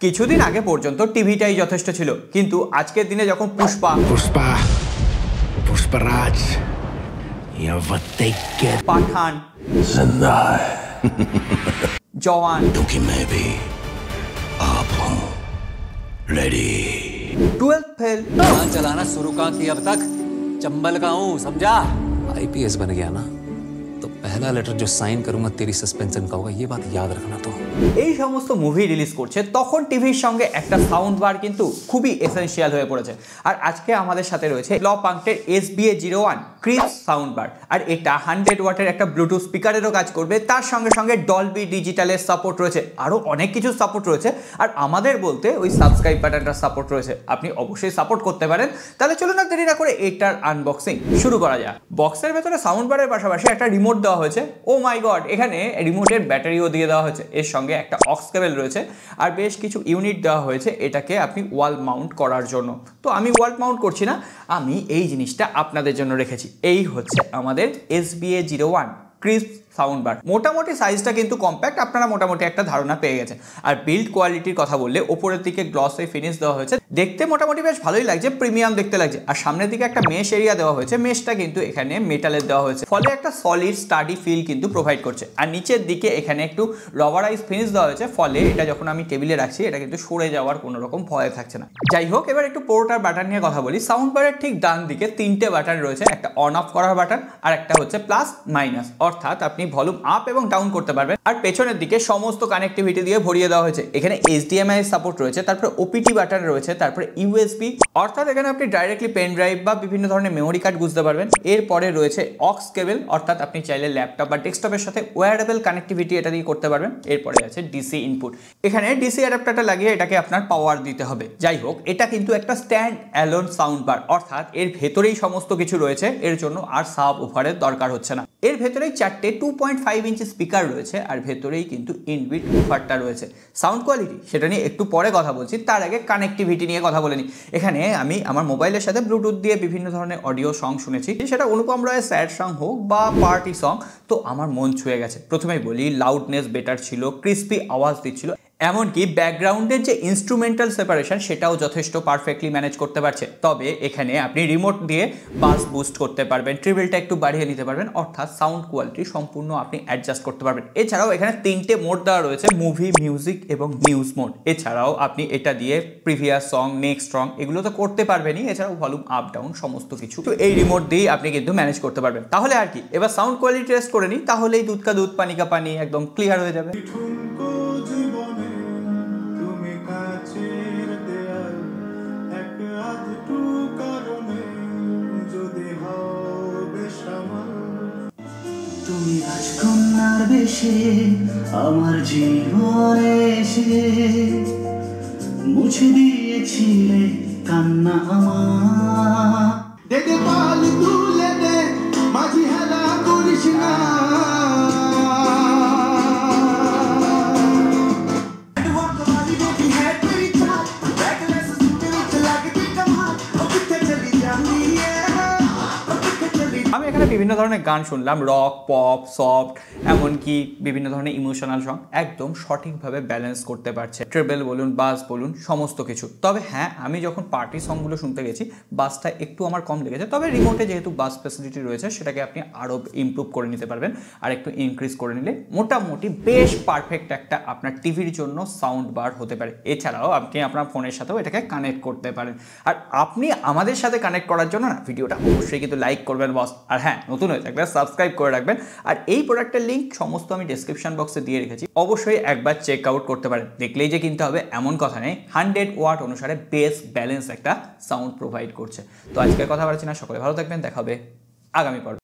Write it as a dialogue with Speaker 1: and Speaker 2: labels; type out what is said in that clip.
Speaker 1: কিছুদিন আগে পর্যন্ত টিভিটাই যথেষ্ট ছিল, কিন্তু আজকের দিনে যখন
Speaker 2: पुष्पराज
Speaker 1: পাঠান,
Speaker 2: जिंदा है
Speaker 1: জওয়ান,
Speaker 2: क्योंकि मैं भी आप हूं रेडी
Speaker 1: 12th फेल,
Speaker 3: कहां चलाना शुरू कहां की अब तक चंबल का हूं समझा। आईपीएस बन गया ना तो पहला लेटर जो साइन करूंगा तेरी सस्पेंशन का होगा, ये बात याद रखना। तो
Speaker 1: এই সমস্ত মুভি রিলিজ করছে তখন টিভির সঙ্গে একটা সাউন্ড বার কিন্তু খুবই এসেনশিয়াল হয়ে পড়েছে। আর আজকে আমাদের সাথে রয়েছে LPunk'র SBA01 ক্রিস সাউন্ড বার। আর এটা 100 ওয়াটের একটা ব্লুটুথ স্পিকারেরও কাজ করবে, তার সঙ্গে সঙ্গে ডলবি ডিজিটালের সাপোর্ট রয়েছে, আরও অনেক কিছু সাপোর্ট রয়েছে। আর আমাদের বলতে ওই সাবস্ক্রাইব বাটনটার সাপোর্ট রয়েছে, আপনি অবশ্যই সাপোর্ট করতে পারেন। তাহলে চলুন না দেরি না করে এটার আনবক্সিং শুরু করা যায়। বক্সের ভেতরে সাউন্ড বারের পাশাপাশি একটা রিমোট দেওয়া হয়েছে। ও মাই গড, এখানে রিমোটের ব্যাটারিও দিয়ে দেওয়া হয়েছে, এর সঙ্গে একটা অক্স কেবল রয়েছে, আর বেশ কিছু ইউনিট দেওয়া হয়েছে এটাকে আপনি ওয়াল মাউন্ট করার জন্য। তো আমি ওয়াল মাউন্ট করছি না, আমি এই জিনিসটা আপনাদের জন্য রেখেছি। এই হচ্ছে আমাদের SBA01 ক্রিস সাউন্ড বার। মোটামুটি সাইজটা কিন্তু কম্প্যাক্ট, আপনারা মোটামুটি একটা ধারণা পেয়ে গেছেন। আর বিল্ড কোয়ালিটির কথা বললে ওপরের দিকে গ্লসে ফিনিশ দেওয়া হয়েছে, দেখতে মোটামুটি বেশ ভালোই লাগছে, প্রিমিয়াম দেখতে লাগছে। আর সামনের দিকে একটা মেশ এরিয়া দেওয়া হয়েছে, মেশটা কিন্তু এখানে মেটালের দেওয়া হয়েছে, ফলে একটা সলিড স্টাডি ফিল কিন্তু প্রোভাইড করছে। আর নিচের দিকে এখানে একটু রাবারাইজ ফিনিশ দেওয়া হয়েছে, ফলে এটা যখন আমি টেবিলে রাখছি এটা কিন্তু সরে যাওয়ার কোনো রকম ভয় থাকছে না। যাই হোক, এবার একটু পোর্টার বাটন নিয়ে কথা বলি। সাউন্ড বারের ঠিক ডান দিকে 3টে বাটন রয়েছে, একটা অন অফ করার বাটন, আর একটা হচ্ছে প্লাস মাইনাস, অর্থাৎ আপনি ভলিউম আপ এবং ডাউন করতে পারবেন। আর পেছনের দিকে সমস্ত কানেক্টিভিটি দিয়ে ভরিয়ে দেওয়া হয়েছে। এখানে HDMI সাপোর্ট রয়েছে, তারপরে OPT বাটন রয়েছে, তারপরে USB, অর্থাৎ এখানে আপনি ডাইরেক্টলি পেন ড্রাইভ বা বিভিন্ন ধরনের মেমোরি কার্ড গুঁজতে পারবেন। এরপরে রয়েছে অক্স কেবল, অর্থাৎ আপনি চাইলে ল্যাপটপ বা ডেস্কটপের সাথে ওয়্যারেবল কানেক্টিভিটি এটা দিয়ে করতে পারবেন। এরপরে আছে DC ইনপুট, এখানে DC অ্যাডাপ্টারটা লাগিয়ে এটাকে আপনার পাওয়ার দিতে হবে। যাই হোক, এটা কিন্তু একটা স্ট্যান্ড অ্যালোন সাউন্ড বার, অর্থাৎ এর ভেতরেই সমস্ত কিছু রয়েছে, এর জন্য আর সাব ওভারের দরকার হচ্ছে না। এর ভেতরেই 4টে 2.5 ইঞ্চি স্পিকার রয়েছে, আর ভেতরেই কিন্তু ইনবিট ওভারটা রয়েছে। সাউন্ড কোয়ালিটি সেটা নিয়ে একটু পরে কথা বলছি, তার আগে কানেক্টিভিটি নিয়ে কথা বলে নিই। এখানে আমি আমার মোবাইলের সাথে ব্লুটুথ দিয়ে বিভিন্ন ধরনের অডিও সং শুনেছি, সেটা অনুপম রায়ের স্যাড সং হোক বা পার্টি সং, তো আমার মন ছুঁয়ে গেছে। প্রথমেই বলি, লাউডনেস বেটার ছিল, ক্রিস্পি আওয়াজ দিচ্ছিল, এমনকি ব্যাকগ্রাউন্ডের যে ইনস্ট্রুমেন্টাল সেপারেশন সেটাও যথেষ্ট পারফেক্টলি ম্যানেজ করতে পারছে। তবে এখানে আপনি রিমোট দিয়ে বাস বুস্ট করতে পারবেন, ট্রিবলটা একটু বাড়িয়ে নিতে পারবেন, অর্থাৎ সাউন্ড কোয়ালিটি সম্পূর্ণ আপনি অ্যাডজাস্ট করতে পারবেন। এছাড়াও এখানে 3টে মোড দেওয়া রয়েছে, মুভি, মিউজিক এবং নিউজ মোড। এছাড়াও আপনি এটা দিয়ে প্রিভিয়াস সং, নেক্সট সং এগুলো তো করতে পারবেনই, এছাড়াও ভলিউম আপ ডাউন সমস্ত কিছু তো এই রিমোট দিয়েই আপনি কিন্তু ম্যানেজ করতে পারবেন। তাহলে আর কি, এবার সাউন্ড কোয়ালিটি টেস্ট করে নিই, তাহলেই দুধ কা দুধ পানি কা পানি একদম ক্লিয়ার হয়ে যাবে।
Speaker 4: তুমি রাজকন্যার বেশে আমার জীবনে এসে মুছে দিয়েছিলে কান্না আমার। দে দে পাল তুলে দে, মাঝি হেলা করিস না।
Speaker 1: আমি এখানে বিভিন্ন ধরনের গান শুনলাম, রক, পপ, সফট, এমনকি বিভিন্ন ধরনের ইমোশনাল সং, একদম সঠিকভাবে ব্যালেন্স করতে পারছে। ট্রেবল বলুন, বাস বলুন, সমস্ত কিছু। তবে হ্যাঁ, আমি যখন পার্টি সংগুলো শুনতে গেছি বাসটা একটু আমার কম লেগেছে। তবে রিমোটে যেহেতু বাস ফ্যাসিলিটি রয়েছে, সেটাকে আপনি আরও ইমপ্রুভ করে নিতে পারবেন, আর একটু ইনক্রিজ করে নিলে মোটামুটি বেশ পারফেক্ট একটা আপনার টিভির জন্য সাউন্ড বার হতে পারে। এছাড়াও আপনি আপনার ফোনের সাথেও এটাকে কানেক্ট করতে পারেন। আর আপনি আমাদের সাথে কানেক্ট করার জন্য না ভিডিওটা অবশ্যই কিন্তু লাইক করবেন বস। আর হ্যাঁ, নতুন হয়ে থাকলে সাবস্ক্রাইব করে রাখবেন। আর এই প্রোডাক্টের লিঙ্ক সমস্ত আমি ডেসক্রিপশন বক্সে দিয়ে রেখেছি, অবশ্যই একবার চেক আউট করতে পারেন। দেখলেই যে কিনতে হবে এমন কথা নেই, 100 ওয়াট অনুসারে বেস ব্যালেন্স একটা সাউন্ড প্রোভাইড করছে। তো আজকের কথা বলছি না, সকলে ভালো থাকবেন, দেখা হবে আগামী পর্বে।